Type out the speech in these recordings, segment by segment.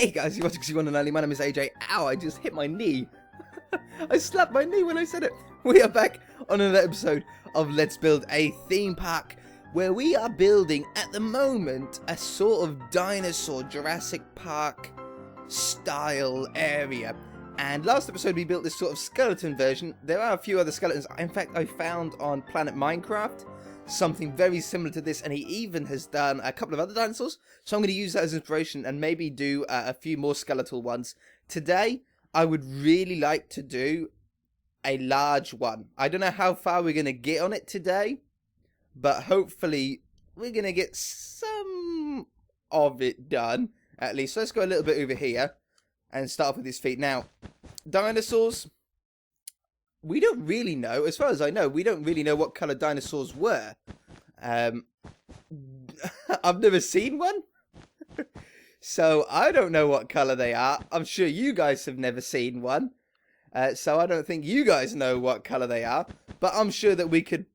Hey guys, you watching X1 my name is AJ. Ow, I just hit my knee. I slapped my knee when I said it. We are back on another episode of Let's Build a Theme Park, where we are building, at the moment, a sort of dinosaur Jurassic Park style area. And last episode we built this sort of skeleton version. There are a few other skeletons. In fact, I found on Planet Minecraft something very similar to this, and he even has done a couple of other dinosaurs. So I'm going to use that as inspiration and maybe do a few more skeletal ones. Today, I would really like to do a large one. I don't know how far we're going to get on it today, but hopefully we're going to get some of it done, at least. So let's go a little bit over here and start off with his feet. Now, dinosaurs, we don't really know, as far as I know, we don't really know what colour dinosaurs were. I've never seen one, so I don't know what colour they are. I'm sure you guys have never seen one, so I don't think you guys know what colour they are, but I'm sure that we could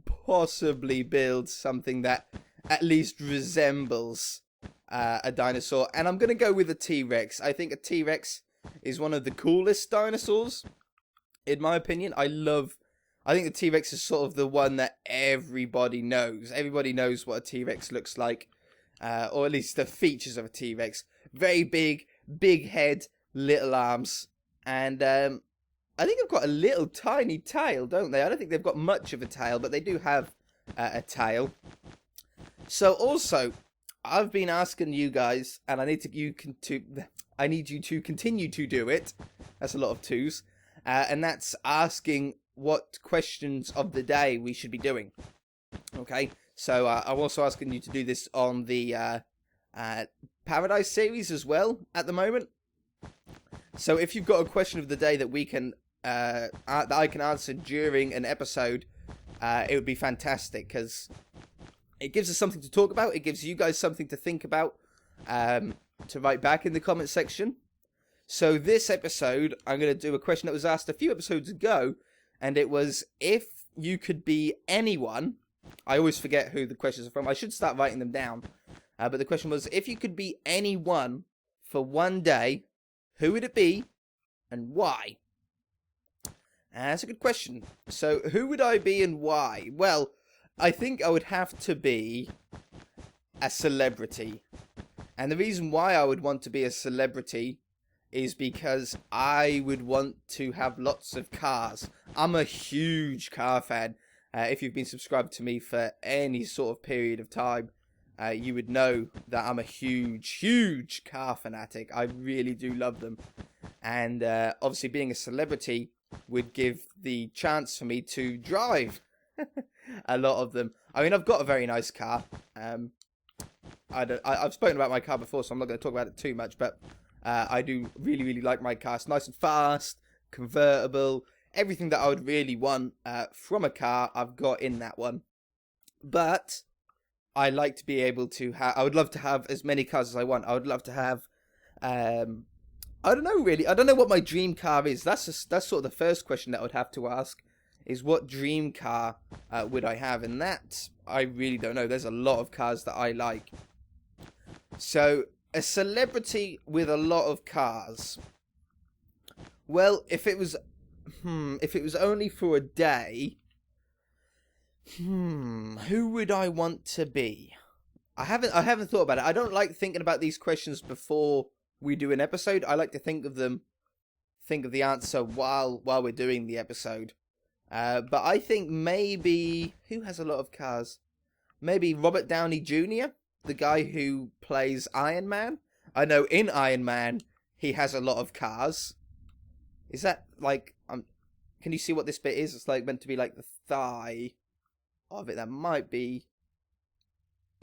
possibly build something that at least resembles a dinosaur, and I'm going to go with a T-Rex. I think a T-Rex is one of the coolest dinosaurs, in my opinion. I think the T-Rex is sort of the one that everybody knows. Everybody knows what a T-Rex looks like, or at least the features of a T-Rex. Very big, big head, little arms, and I think they've got a little tiny tail, don't they? I don't think they've got much of a tail, but they do have a tail. So also, I've been asking you guys, and I need you to continue to do it. That's a lot of twos. And that's asking what questions of the day we should be doing. Okay, so I'm also asking you to do this on the Paradise series as well at the moment. So if you've got a question of the day that we can that I can answer during an episode, it would be fantastic, because it gives us something to talk about. It gives you guys something to think about, to write back in the comment section. So this episode, I'm going to do a question that was asked a few episodes ago, and it was, if you could be anyone. I always forget who the questions are from. I should start writing them down. But the question was, if you could be anyone for one day, who would it be and why? That's a good question. So who would I be and why? Well, I think I would have to be a celebrity. And the reason why I would want to be a celebrity is because I would want to have lots of cars. I'm a huge car fan. If you've been subscribed to me for any sort of period of time, you would know that I'm a huge car fanatic. I really do love them. And obviously being a celebrity would give the chance for me to drive a lot of them. I mean, I've got a very nice car. I've spoken about my car before, so I'm not going to talk about it too much, but I do really like my car. It's nice and fast, convertible, everything that I would really want from a car, I've got in that one. But I like to be able to have, I would love to have as many cars as I want. I would love to have, I don't know really, I don't know what my dream car is. That's sort of the first question that I would have to ask, is what dream car would I have? And that, I really don't know. There's a lot of cars that I like. So, a celebrity with a lot of cars. Well, if it was only for a day, who would I want to be? I haven't thought about it. I don't like thinking about these questions before we do an episode. I like to think of the answer while we're doing the episode. But I think maybe, who has a lot of cars? Maybe Robert Downey Jr., the guy who plays Iron Man. I know in Iron Man, he has a lot of cars. Is that, like, can you see what this bit is? It's, like, meant to be, like, the thigh of it. That might be,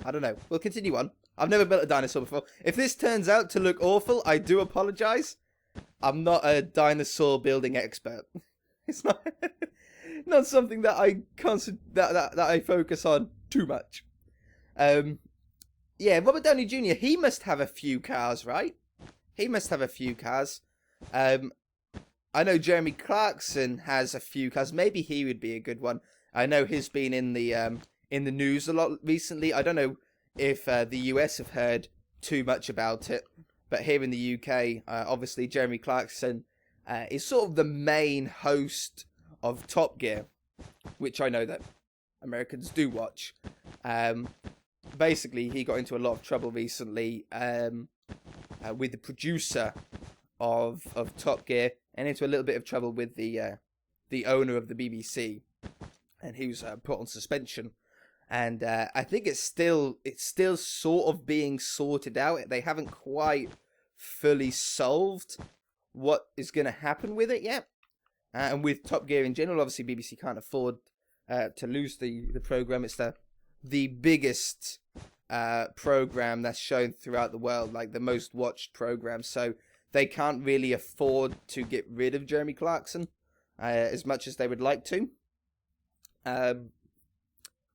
I don't know. We'll continue on. I've never built a dinosaur before. If this turns out to look awful, I do apologise. I'm not a dinosaur building expert. It's not something that I focus on too much. Yeah, Robert Downey Jr., he must have a few cars, right? He must have a few cars. I know Jeremy Clarkson has a few cars. Maybe he would be a good one. I know he's been in the news a lot recently. I don't know if the US have heard too much about it. but here in the UK, obviously Jeremy Clarkson is sort of the main host of Top Gear, which I know that Americans do watch. Basically, he got into a lot of trouble recently with the producer of Top Gear, and into a little bit of trouble with the owner of the BBC, and he was put on suspension. And I think it's still sort of being sorted out. They haven't quite fully solved what is going to happen with it yet. And with Top Gear in general, obviously BBC can't afford to lose the program. It's the biggest program that's shown throughout the world, like the most watched program. So they can't really afford to get rid of Jeremy Clarkson as much as they would like to.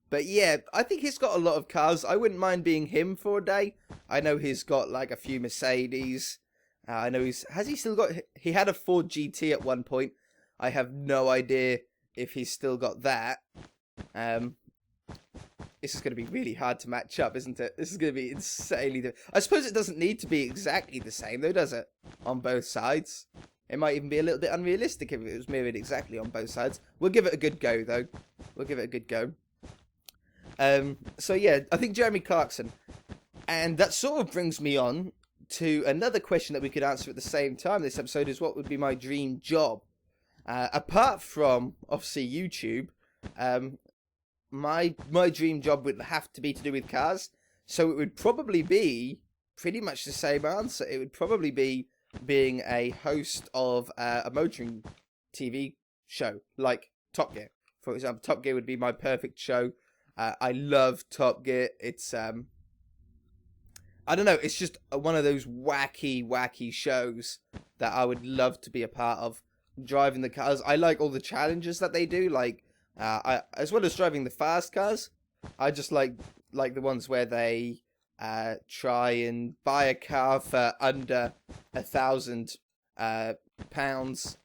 But yeah, I think he's got a lot of cars. I wouldn't mind being him for a day. I know he's got like a few Mercedes. I know has he still got, he had a Ford GT at one point. I have no idea if he's still got that. This is going to be really hard to match up, isn't it? This is going to be insanely difficult. I suppose it doesn't need to be exactly the same though, does it? On both sides. It might even be a little bit unrealistic if it was mirrored exactly on both sides. We'll give it a good go though. We'll give it a good go. So yeah, I think Jeremy Clarkson. And that sort of brings me on to another question that we could answer at the same time this episode, is what would be my dream job? Apart from, obviously, YouTube, my dream job would have to be to do with cars. So it would probably be pretty much the same answer. It would probably be being a host of a motoring TV show, like Top Gear. For example, Top Gear would be my perfect show. I love Top Gear. It's, I don't know, it's just one of those wacky shows that I would love to be a part of. Driving the cars. I like all the challenges that they do, like, as well as driving the fast cars. I just like the ones where they try and buy a car for under £1,000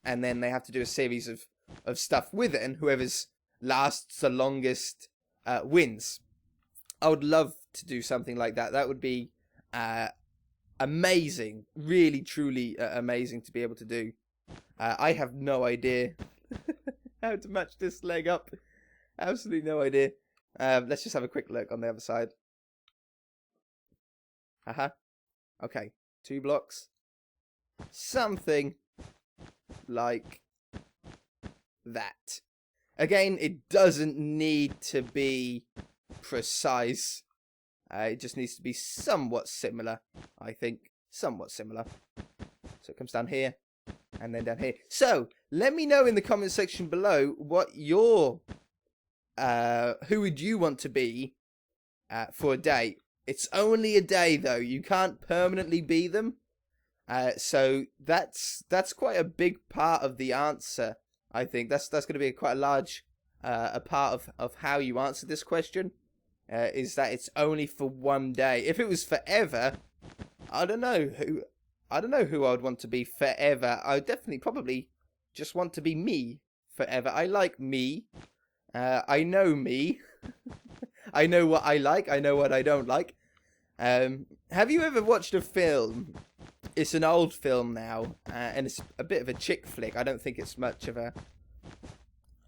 and then they have to do a series of stuff with it, and whoever's lasts the longest wins. I would love to do something like that. That would be amazing, really truly amazing to be able to do. I have no idea how to match this leg up. Absolutely no idea. Let's just have a quick look on the other side. Okay, 2 blocks. Something like that. Again, it doesn't need to be precise. It just needs to be somewhat similar, I think. Somewhat similar. So it comes down here. And then down here. So, let me know in the comment section below what your, who would you want to be for a day? It's only a day though. You can't permanently be them. So that's quite a big part of the answer. I think that's going to be quite a large a part of how you answer this question. Is that it's only for one day. If it was forever, I don't know who I would want to be forever. I would definitely probably just want to be me forever. I like me. I know me. I know what I like. I know what I don't like. Have you ever watched a film? It's an old film now, and it's a bit of a chick flick. I don't think it's much of a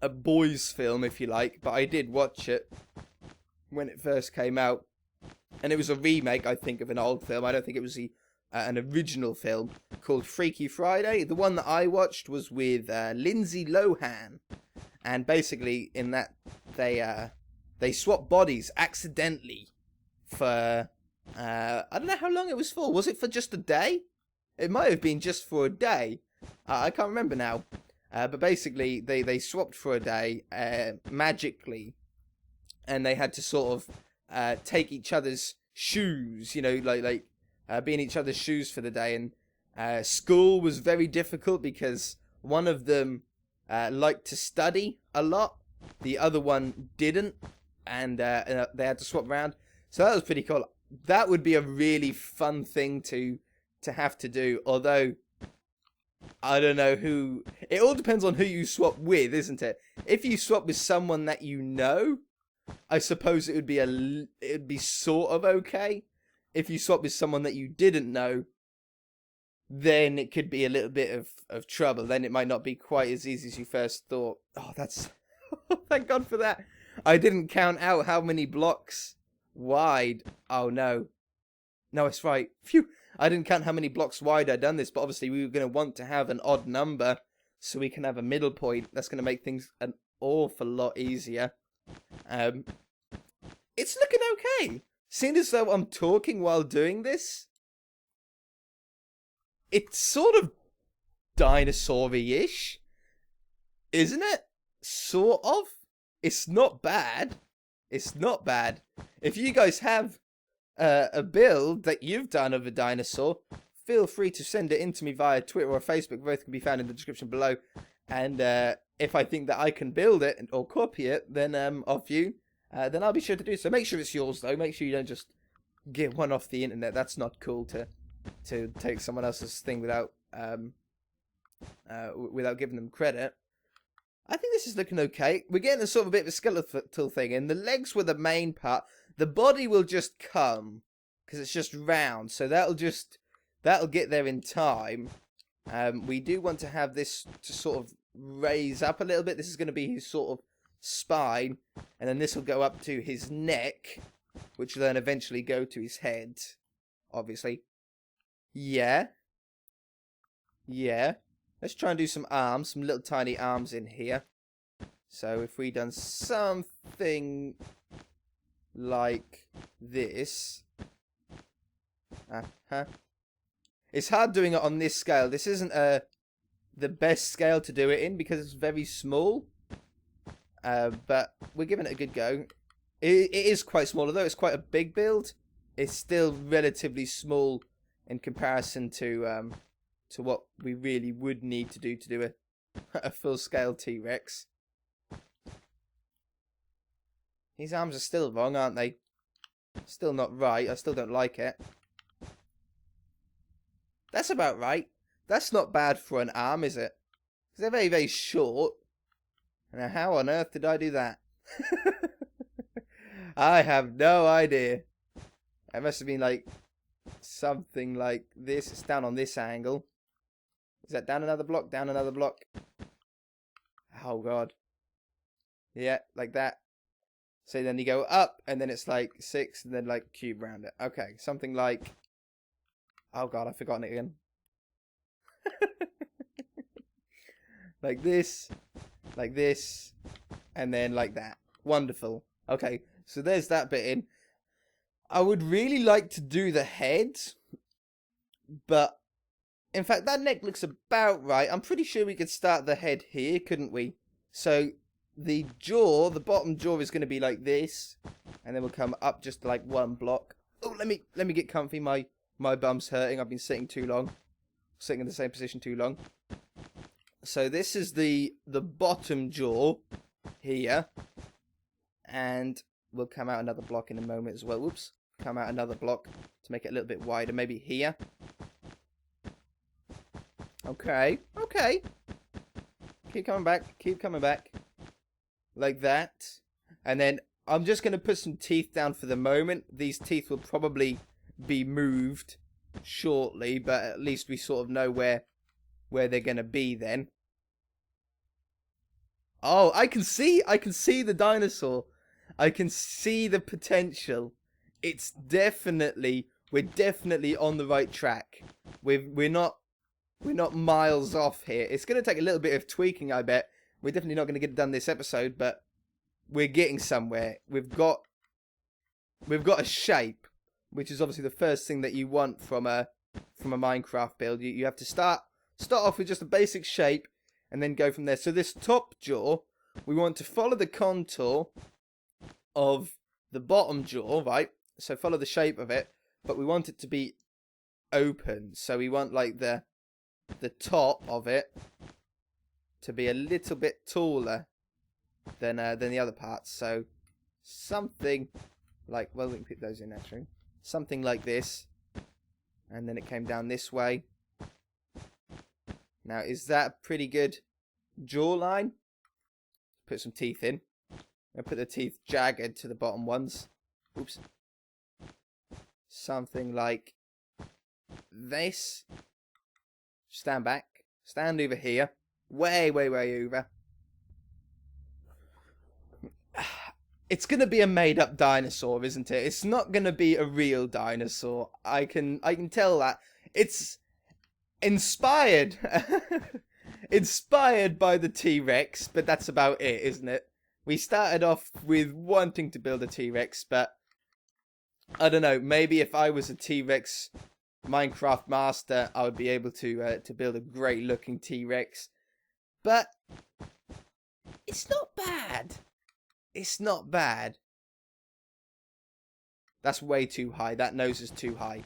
boys' film, if you like, but I did watch it when it first came out. And it was a remake, I think, of an old film. I don't think it was an original film called Freaky Friday. The one that I watched was with Lindsay Lohan, and basically in that they swapped bodies accidentally for I don't know how long it was for. Was it for just a day? It might have been just for a day. I can't remember now. But basically they swapped for a day magically, and they had to sort of take each other's shoes, you know, like be in each other's shoes for the day. And school was very difficult because one of them liked to study a lot, the other one didn't, and they had to swap around. So that was pretty cool. That would be a really fun thing to have to do, although I don't know who. It all depends on who you swap with, isn't it? If you swap with someone that you know, I suppose it would be sort of okay. If you swap with someone that you didn't know, then it could be a little bit of trouble. Then it might not be quite as easy as you first thought. Oh, that's... Thank God for that. I didn't count out how many blocks wide. Oh, no. No, it's right. Phew. I didn't count how many blocks wide I'd done this, but obviously we were going to want to have an odd number so we can have a middle point. That's going to make things an awful lot easier. It's looking okay. Seeing as though I'm talking while doing this, it's sort of dinosaur-y-ish, isn't it? Sort of. It's not bad. It's not bad. If you guys have a build that you've done of a dinosaur, feel free to send it in to me via Twitter or Facebook. Both can be found in the description below. And if I think that I can build it or copy it, then off you, then I'll be sure to do so. Make sure it's yours though. Make sure you don't just get one off the internet. That's not cool to take someone else's thing without giving them credit. I think this is looking okay. We're getting a sort of a bit of a skeletal thing in. The legs were the main part. The body will just come because it's just round. So that'll get there in time. We do want to have this to sort of raise up a little bit. This is going to be his sort of spine, and then this will go up to his neck, which will then eventually go to his head, obviously. Yeah. Let's try and do some arms, some little tiny arms in here. So if we done something like this. It's hard doing it on this scale. This isn't the best scale to do it in because it's very small. But we're giving it a good go. It is quite small, although it's quite a big build. It's still relatively small in comparison to what we really would need to do a full-scale T-Rex. These arms are still wrong, aren't they? Still not right. I still don't like it. That's about right. That's not bad for an arm, is it? Because they're very, very short. Now, how on earth did I do that? I have no idea. It must have been like something like this. It's down on this angle. Is that down another block? Down another block? Oh, God. Yeah, like that. So then you go up, and then it's like 6, and then like cube round it. Okay, something like... Oh, God, I've forgotten it again. like this, and then like that. Wonderful. Okay, so there's that bit in. I would really like to do the head, but in fact, that neck looks about right. I'm pretty sure we could start the head here, couldn't we? So the jaw, the bottom jaw is going to be like this, and then we'll come up just like one block. Oh, let me get comfy. My bum's hurting. I've been sitting too long. Sitting in the same position too long. So this is the bottom jaw here. And we'll come out another block in a moment as well. Whoops. Come out another block to make it a little bit wider. Maybe here. Okay. Keep coming back. Like that. And then I'm just going to put some teeth down for the moment. These teeth will probably be moved shortly, but at least we sort of know where they're going to be then. Oh, I can see the dinosaur. I can see the potential. We're definitely on the right track. We're not miles off here. It's going to take a little bit of tweaking, I bet. We're definitely not going to get it done this episode, but we're getting somewhere. We've got a shape, which is obviously the first thing that you want from a Minecraft build. You have to start off with just a basic shape and then go from there. So this top jaw, we want to follow the contour of the bottom jaw, right? So follow the shape of it, but we want it to be open. So we want like the top of it to be a little bit taller than the other parts. So something like, well, we can put those in actually. Something like this. And then it came down this way. Now, is that a pretty good jawline? Put some teeth in. I'll put the teeth jagged to the bottom ones. Oops. Something like this. Stand back. Stand over here. Way over. It's gonna be a made-up dinosaur, isn't it? It's not gonna be a real dinosaur. I can tell that. It's inspired. Inspired by the T-Rex, but that's about it, isn't it? We started off with wanting to build a T-Rex, but I don't know, maybe if I was a T-Rex Minecraft master, I would be able to build a great looking T-Rex. But it's not bad. It's not bad. That's way too high. That nose is too high.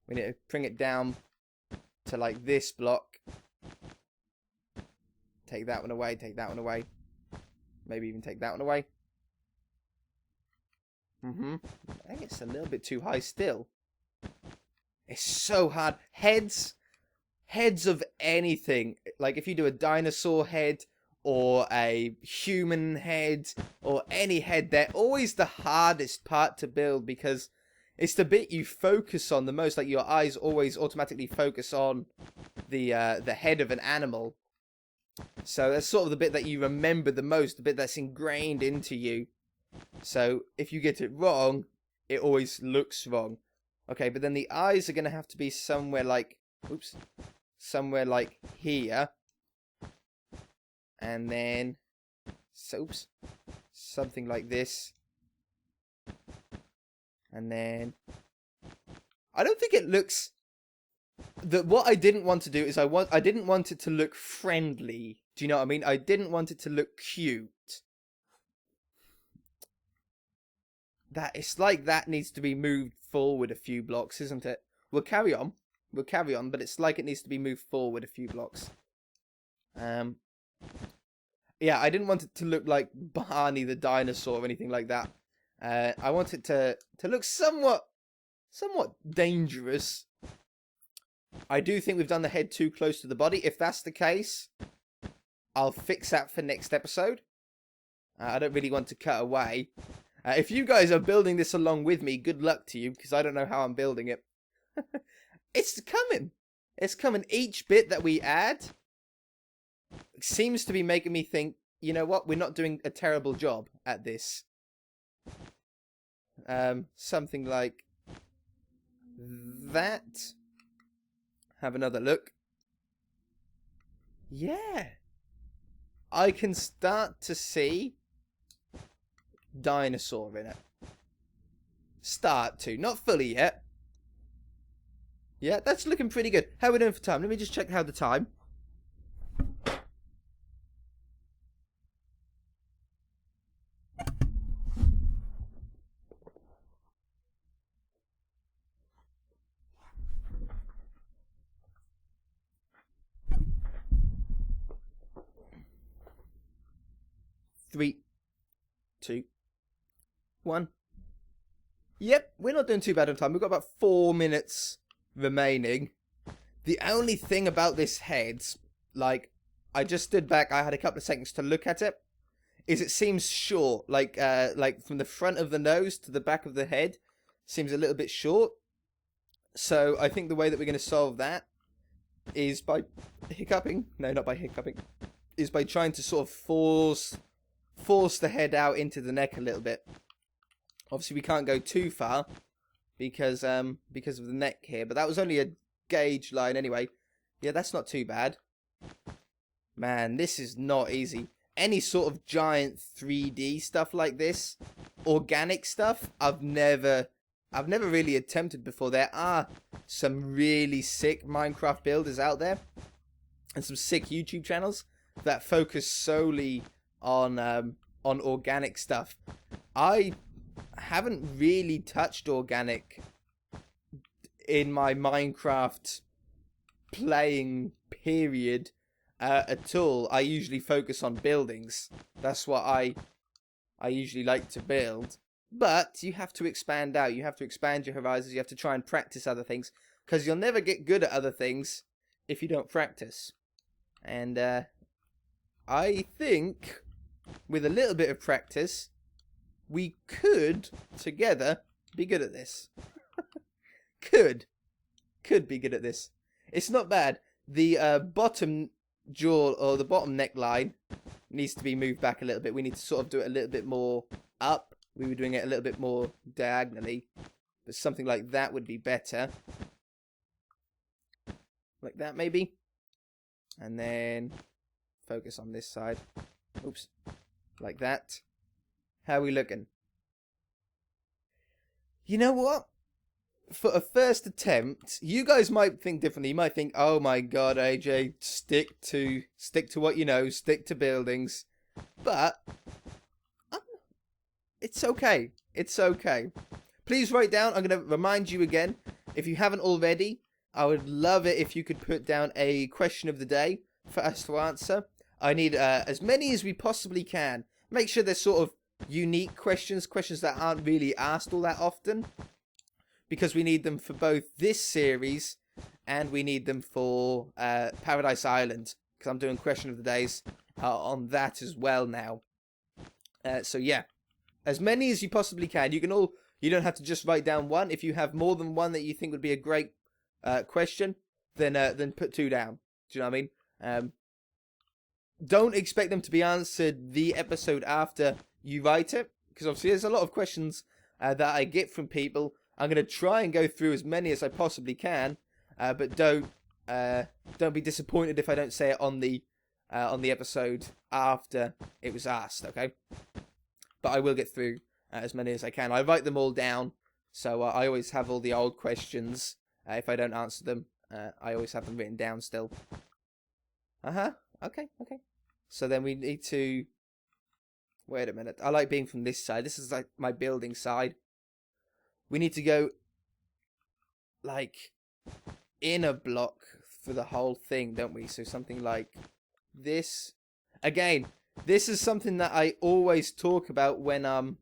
We need to bring it down to like this block. Take that one away, take that one away. Maybe even take that one away. I think it's a little bit too high still. It's so hard. Heads of anything. Like if you do a dinosaur head or a human head or any head, they're always the hardest part to build because it's the bit you focus on the most. Like your eyes always automatically focus on the head of an animal. So that's sort of the bit that you remember the most, the bit that's ingrained into you. So if you get it wrong, it always looks wrong. Okay, but then the eyes are going to have to be somewhere like, oops, somewhere like here. And then, oops, something like this. And then, I don't think it looks, what I didn't want to do is I didn't want it to look friendly. Do you know what I mean? I didn't want it to look cute. It's like that needs to be moved forward a few blocks, isn't it? We'll carry on, but it's like it needs to be moved forward a few blocks. Yeah, I didn't want it to look like Barney the dinosaur or anything like that. I want it to look somewhat dangerous. I do think we've done the head too close to the body. If that's the case, I'll fix that for next episode. I don't really want to cut away. If you guys are building this along with me, good luck to you, because I don't know how I'm building it. It's coming. It's coming. Each bit that we add seems to be making me think, you know what, we're not doing a terrible job at this. Something like that. Have another look. Yeah. I can start to see dinosaur in it. Start to. Not fully yet. Yeah, that's looking pretty good. How are we doing for time? Let me just check how the time. Three, 2, 1. Yep, we're not doing too bad on time. We've got about 4 minutes remaining. The only thing about this head, like, I just stood back, I had a couple of seconds to look at it, is it seems short. Like from the front of the nose to the back of the head seems a little bit short. So I think the way that we're going to solve that is by hiccuping. No, not by hiccuping. Is by trying to sort of force the head out into the neck a little bit. Obviously we can't go too far because of the neck here, but that was only a gauge line anyway. Yeah, that's not too bad. Man, this is not easy. Any sort of giant 3D stuff like this, organic stuff, I've never really attempted before. There are some really sick Minecraft builders out there and some sick YouTube channels that focus solely on organic stuff. I haven't really touched organic in my Minecraft playing period at all. I usually focus on buildings. That's what I usually like to build. But you have to expand out. You have to expand your horizons. You have to try and practice other things, because you'll never get good at other things if you don't practice. And I think with a little bit of practice, we could, together, be good at this. Could be good at this. It's not bad. the bottom jaw or the bottom neckline needs to be moved back a little bit. We need to sort of do it a little bit more up. We were doing it a little bit more diagonally, but something like that would be better. Like that, maybe. And then focus on this side. Oops. Like that. How are we looking? You know what? For a first attempt, you guys might think differently. You might think, oh my god, AJ, stick to what you know, stick to buildings. But it's okay. It's okay. Please write down, I'm going to remind you again, if you haven't already, I would love it if you could put down a question of the day for us to answer. I need as many as we possibly can. Make sure they're sort of unique questions that aren't really asked all that often. Because we need them for both this series and we need them for Paradise Island. Because I'm doing question of the days on that as well now. So yeah, as many as you possibly can. You don't have to just write down one. If you have more than one that you think would be a great question, then put 2 down. Do you know what I mean? Don't expect them to be answered the episode after you write it, because obviously there's a lot of questions that I get from people. I'm going to try and go through as many as I possibly can, but don't be disappointed if I don't say it on the episode after it was asked. Okay, but I will get through as many as I can. I write them all down, so I always have all the old questions. If I don't answer them, I always have them written down still. Okay. So then we need to... Wait a minute. I like being from this side. This is like my building side. We need to go like in a block for the whole thing, don't we? So something like this. Again, this is something that I always talk about when I'm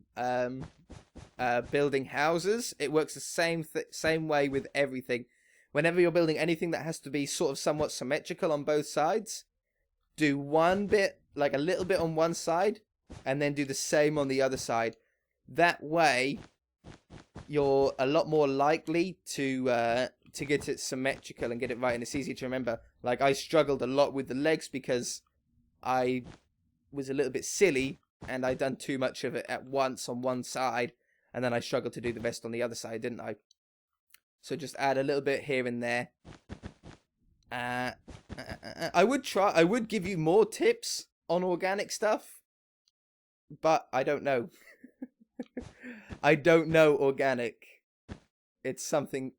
building houses. It works the same way with everything. Whenever you're building anything that has to be sort of somewhat symmetrical on both sides, do one bit, like a little bit on one side, and then do the same on the other side. That way, you're a lot more likely to get it symmetrical and get it right, and it's easy to remember. Like, I struggled a lot with the legs because I was a little bit silly, and I'd done too much of it at once on one side, and then I struggled to do the rest on the other side, didn't I? So just add a little bit here and there. I would give you more tips on organic stuff, but I don't know. I don't know organic. It's something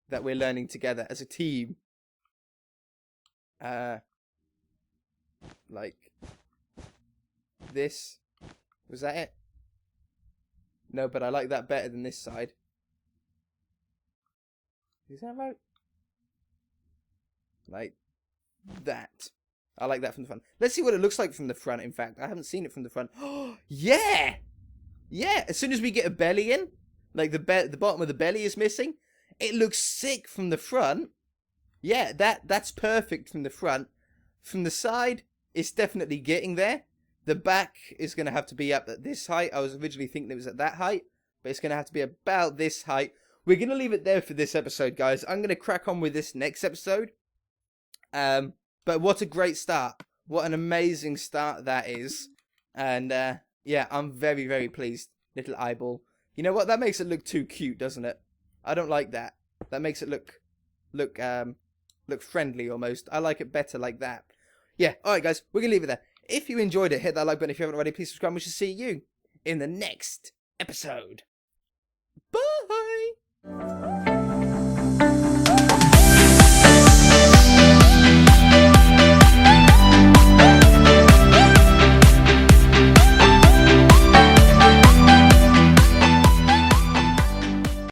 that we're learning together as a team. Like this. Was that it? No, but I like that better than this side. Is that right? Like that. I like that from the front. Let's see what it looks like from the front, in fact. I haven't seen it from the front. Oh, yeah! Yeah, as soon as we get a belly in, like the bottom of the belly is missing, it looks sick from the front. Yeah, that's perfect from the front. From the side, it's definitely getting there. The back is going to have to be up at this height. I was originally thinking it was at that height, but it's going to have to be about this height. We're going to leave it there for this episode, guys. I'm going to crack on with this next episode. But what a great start. What an amazing start that is. And, yeah, I'm very, very pleased. Little eyeball. You know what? That makes it look too cute, doesn't it? I don't like that. That makes it look friendly almost. I like it better like that. Yeah, alright guys, we're going to leave it there. If you enjoyed it, hit that like button. If you haven't already, please subscribe. We shall see you in the next episode. Bye!